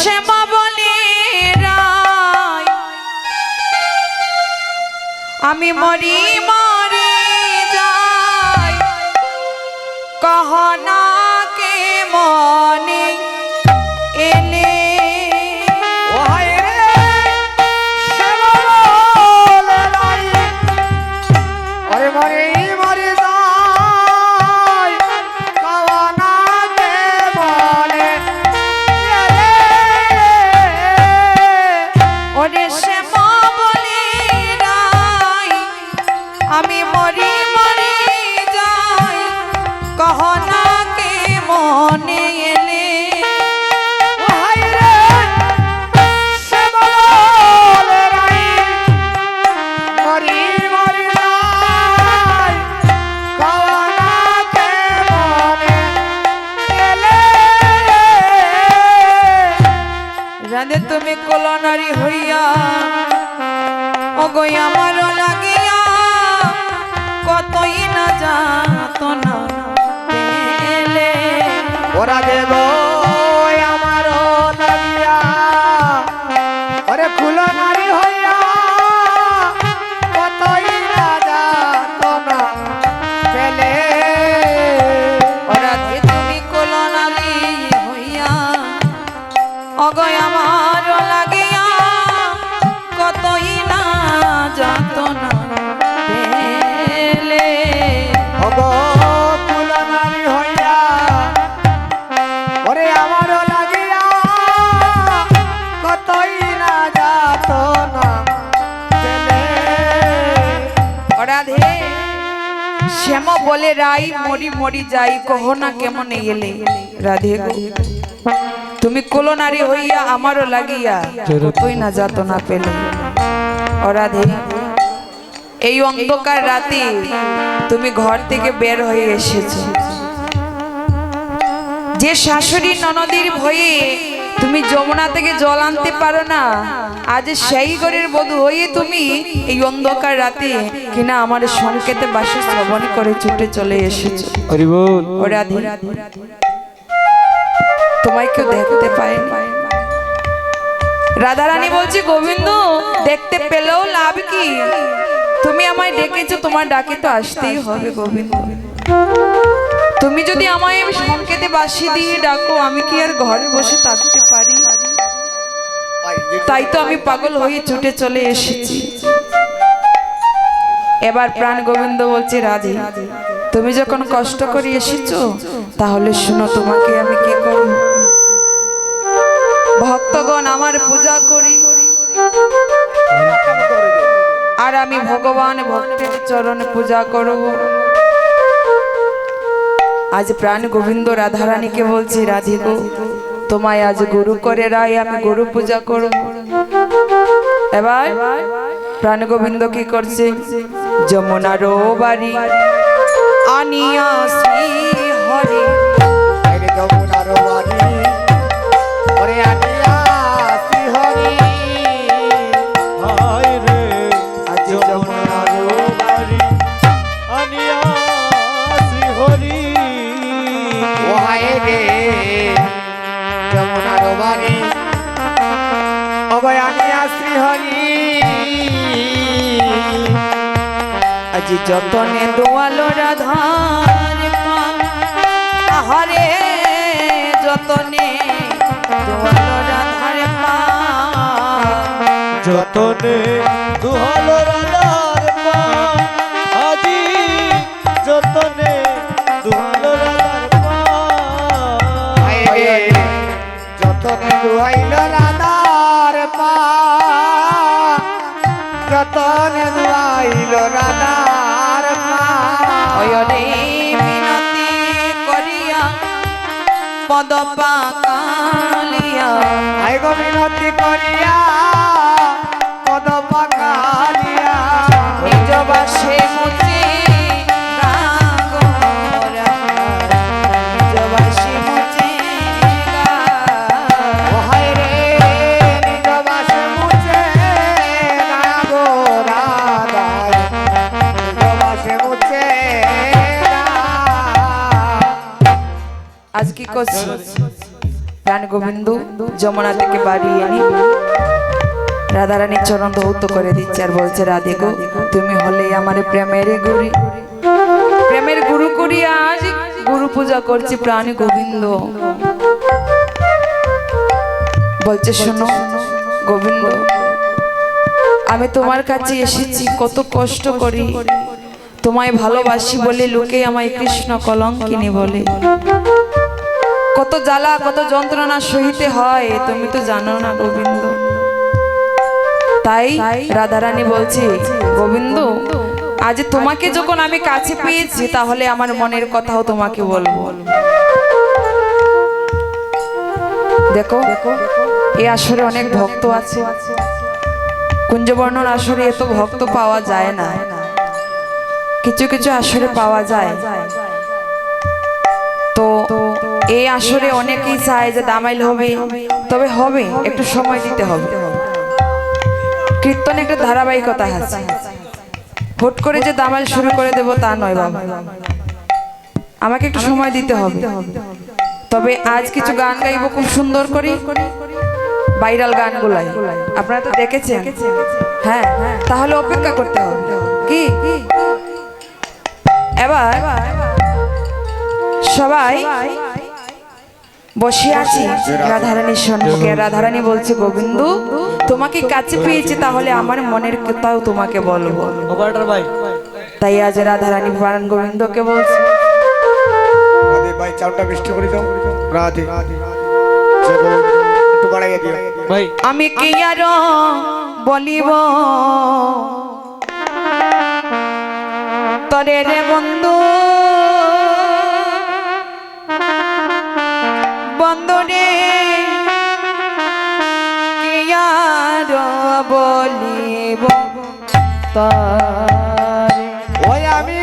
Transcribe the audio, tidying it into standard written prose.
শ্যামা বলে রায় আমি মরি মরি যাই কহনা কে মনে এলে আমি মরি মরি যাই কহনা কে মনে এলে রাধে তুমি কলনারী হইয়া ওগো আমার লাগিয়া কতই না যাতো না পেলে ওরা দেব আমার লাগিয়া ওরে খুলো নারী হইয়া কতই না যাতো না পেলে ওরা যে তুমি কলনারী হইয়া ওগো আমার লাগিয়া কতই না যাতো না পেলে ওগো খুলো নারী হইয়া ওরে আমার লাগিয়া কতই না যাতো না পেলে রাধে শ্যাম বলে রাই মরি মরি যাই কহনা কেমন এলে রাধে গো তুমি কলনারী হইয়া আমারও লাগিয়া কতই না যাতো না পেলে ও রাধে এই অন্ধকার রাতে তুমি ঘর থেকে বের হয়ে এসেছো যে শাশুড়ি ননদীর ভয়ে তুমি যমুনা থেকে জল আনতে পারো না আজ সেই ঘরের বধূ হয়ে তুমি এই অন্ধকার রাতে কিনা আমার সংকেতে বাসে শ্রবণ করে ছুটে চলে এসেছো ও রাধে তোমায় কেউ দেখতে পায়নি রাধারানী বলছি গোবিন্দ দেখতে পেলেও লাভ কি তুমি আমায় ডেকেছো তোমার ডাকে তো আসতেই হবে গোবিন্দ তুমি যদি আমায় সংকেতে বাসি দিয়ে ডাকো আমি কি আর ঘরে বসে থাকতে পারি তাই তো আমি পাগল হয়ে ছুটে চলে এসেছি এবার প্রাণ গোবিন্দ বলছে রাধে তুমি যখন কষ্ট করে এসেছো তাহলে শুনো তোমাকে আমি কি করব ভক্তগণ আমার পূজা করি আর আমি ভগবান ভক্তের চরণে পূজা করব আজ প্রাণ গোবিন্দ রাধারানীকে বলছি রাধে গো তোমায় আজ গুরু করে রায় আমি গুরু পূজা করব এবার প্রাণ গোবিন্দ কি করছে যমুনার বাড়ি আনিয়া শ্রী হরি যমুনার বাড়ি ওরে আনিয়া শ্রী হরি হায় রে আজ যমুনার বাড়ি আনিয়া শ্রী হরি ও হায় রে যমুনার বাড়ি অভয় আনিয়া শ্রী হরি আজ যতনে দোয়ালো রাধার পাহাড়ে যতনে দোয়ালো রাধার পা যতনে দুহালো রাধার পা আজি যতনে দুহালো রাধার পা যতনে দুহাইলো রাধার পা যতনে দুহাইলো রাধার পা অয়রে মিনতি করিয়া পদ পাকালিয়া আই গো মিনতি করিয়া পদ পাকালিয়া নিজ বাসে মুচি গাগরা নিজ বাসে মুচি গা ও হায় রে নিজ বাসে মুছে গাগো রাধা নিজ বাসে মুছে আজ কি করছি প্রাণ গোবিন্দ যমুনা থেকে বাড়ি এনে রাধারানীর চরণ ধৌত করে দিচ্ছে আর বলছে, রাধে গো তুমি হলে আমার প্রেমের গুরু, প্রেমের গুরু করি আজ গুরু পূজা করছি প্রাণ গোবিন্দ। বলছে, শোনো গোবিন্দ, আমি তোমার কাছে এসেছি কত কষ্ট করি, তোমায় ভালোবাসি বলে লোকে আমায় কৃষ্ণ কলঙ্কিনী বলে, কত জ্বালা কত যন্ত্রণা সহিতে হয় তুমি তো জানো না গোবিন্দ। তাই রাধারানী বলছে, গোবিন্দ আজ তোমাকে যখন আমি কাছে পেয়েছি তাহলে আমার মনের কথাও তোমাকে বলবো। দেখো এই আসরে অনেক ভক্ত আছে, কুঞ্জবর্ণর আসরে এত ভক্ত পাওয়া যায় না, কিছু কিছু আসরে পাওয়া যায়। তো এই আসরে অনেকেই চায় যে দামাইল হবে, তবে হবে একটু সময় দিতে হবে। কীর্তনে একটা ধারাবাহিকতা আছে, হুট করে যে দামাইল শুরু করে দেব তা নয় বাবা, আমাকে একটু সময় দিতে হবে। তবে আজ কিছু গান গাইবো খুব সুন্দর করে, ভাইরাল গানগুলাই আপনারা তো দেখেছেন। হ্যাঁ, তাহলে অপেক্ষা করতে হবে কি। এবার সবাই বসে আছি রাধারানীর সম্মুখে। রাধারানী বলছে, গোবিন্দ তোমাকে কাছে পেয়েছি তাহলে আমার মনের কথাও তোমাকে বলবো। তাই আজ রাধারানী প্রাণ গোবিন্দকে বলছে, রাধে ভাই চাউটা মিষ্টি করে দাও। রাধে একটু বাড়াইয়া দিও ভাই। আমি কি আর বলিব তরে রে বন্ধু, বন্ধু রে কি আর বলিব তরে। ওই আমি